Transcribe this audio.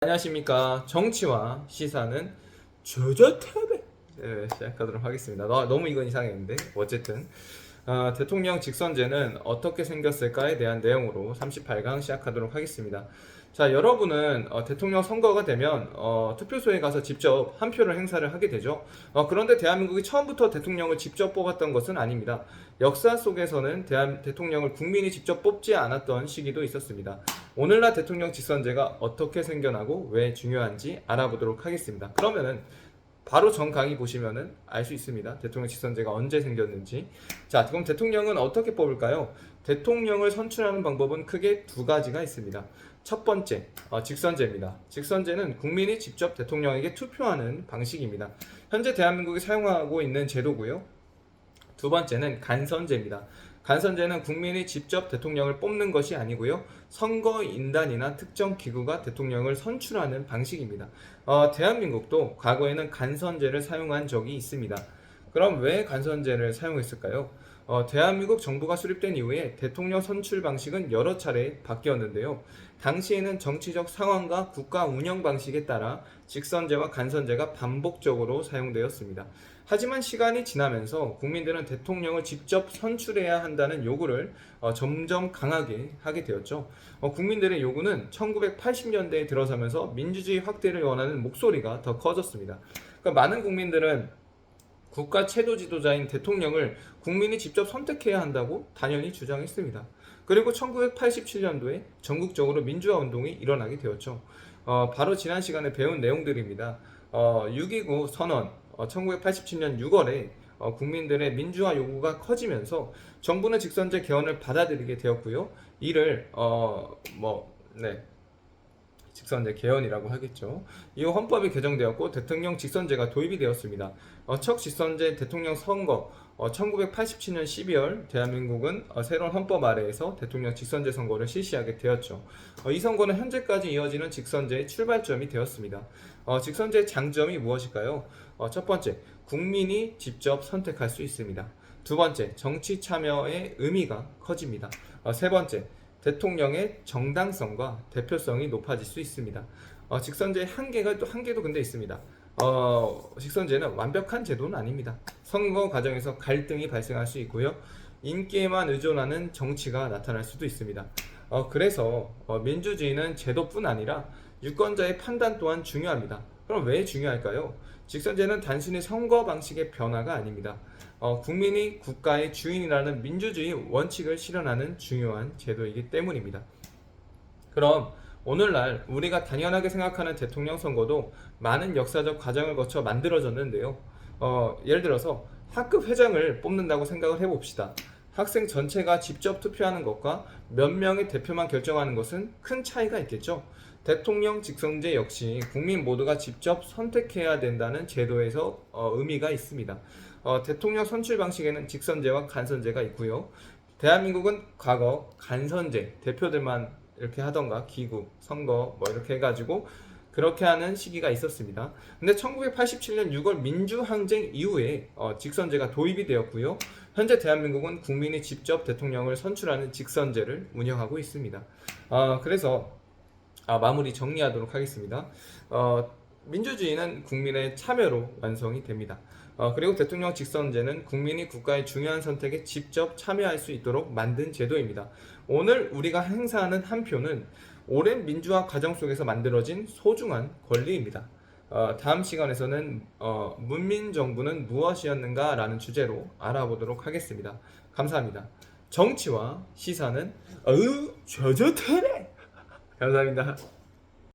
안녕하십니까. 정치와 시사는 조조태베 시작하도록 하겠습니다. 너무 이건 이상했는데 어쨌든 대통령 직선제는 어떻게 생겼을까에 대한 내용으로 38강 시작하도록 하겠습니다. 자, 여러분은 대통령 선거가 되면 투표소에 가서 직접 한 표를 행사를 하게 되죠. 그런데 대한민국이 처음부터 대통령을 직접 뽑았던 것은 아닙니다. 역사 속에서는 대통령을 국민이 직접 뽑지 않았던 시기도 있었습니다. 오늘날 대통령 직선제가 어떻게 생겨나고 왜 중요한지 알아보도록 하겠습니다. 그러면은 바로 전 강의 보시면은 알 수 있습니다. 대통령 직선제가 언제 생겼는지. 자, 그럼 대통령은 어떻게 뽑을까요? 대통령을 선출하는 방법은 크게 두 가지가 있습니다. 첫 번째, 직선제입니다. 직선제는 국민이 직접 대통령에게 투표하는 방식입니다. 현재 대한민국이 사용하고 있는 제도고요. 두 번째는 간선제입니다. 간선제는 국민이 직접 대통령을 뽑는 것이 아니고요. 선거인단이나 특정 기구가 대통령을 선출하는 방식입니다. 대한민국도 과거에는 간선제를 사용한 적이 있습니다. 그럼 왜 간선제를 사용했을까요? 대한민국 정부가 수립된 이후에 대통령 선출 방식은 여러 차례 바뀌었는데요. 당시에는 정치적 상황과 국가 운영 방식에 따라 직선제와 간선제가 반복적으로 사용되었습니다. 하지만 시간이 지나면서 국민들은 대통령을 직접 선출해야 한다는 요구를 점점 강하게 하게 되었죠. 국민들의 요구는 1980년대에 들어서면서 민주주의 확대를 원하는 목소리가 더 커졌습니다. 그러니까 많은 국민들은 국가 최고 지도자인 대통령을 국민이 직접 선택해야 한다고 당연히 주장했습니다. 그리고 1987년도에 전국적으로 민주화 운동이 일어나게 되었죠. 바로 지난 시간에 배운 내용들입니다. 6.29 선언, 1987년 6월에 국민들의 민주화 요구가 커지면서 정부는 직선제 개헌을 받아들이게 되었고요. 이를 직선제 개헌이라고 하겠죠. 이후 헌법이 개정되었고 대통령 직선제가 도입이 되었습니다. 첫 직선제 대통령 선거 1987년 12월 대한민국은 새로운 헌법 아래에서 대통령 직선제 선거를 실시하게 되었죠. 이 선거는 현재까지 이어지는 직선제의 출발점이 되었습니다. 직선제의 장점이 무엇일까요? 첫 번째, 국민이 직접 선택할 수 있습니다. 두 번째, 정치 참여의 의미가 커집니다. 세 번째, 대통령의 정당성과 대표성이 높아질 수 있습니다. 직선제의 한계도 근데 있습니다. 직선제는 완벽한 제도는 아닙니다. 선거 과정에서 갈등이 발생할 수 있고요. 인기에만 의존하는 정치가 나타날 수도 있습니다. 그래서 민주주의는 제도뿐 아니라 유권자의 판단 또한 중요합니다. 그럼 왜 중요할까요? 직선제는 단순히 선거 방식의 변화가 아닙니다. 국민이 국가의 주인이라는 민주주의 원칙을 실현하는 중요한 제도이기 때문입니다. 그럼 오늘날 우리가 당연하게 생각하는 대통령 선거도 많은 역사적 과정을 거쳐 만들어졌는데요. 예를 들어서 학급 회장을 뽑는다고 생각을 해봅시다. 학생 전체가 직접 투표하는 것과 몇 명의 대표만 결정하는 것은 큰 차이가 있겠죠. 대통령 직선제 역시 국민 모두가 직접 선택해야 된다는 제도에서 의미가 있습니다. 대통령 선출 방식에는 직선제와 간선제가 있고요. 대한민국은 과거 간선제, 대표들만 이렇게 하던가 기구, 선거 이렇게 해가지고 그렇게 하는 시기가 있었습니다. 근데 1987년 6월 민주항쟁 이후에 직선제가 도입이 되었고요. 현재 대한민국은 국민이 직접 대통령을 선출하는 직선제를 운영하고 있습니다. 그래서 마무리 정리하도록 하겠습니다. 민주주의는 국민의 참여로 완성이 됩니다. 그리고 대통령 직선제는 국민이 국가의 중요한 선택에 직접 참여할 수 있도록 만든 제도입니다. 오늘 우리가 행사하는 한 표는 오랜 민주화 과정 속에서 만들어진 소중한 권리입니다. 다음 시간에서는 문민정부는 무엇이었는가 라는 주제로 알아보도록 하겠습니다. 감사합니다. 정치와 시사는 저저테레 감사합니다.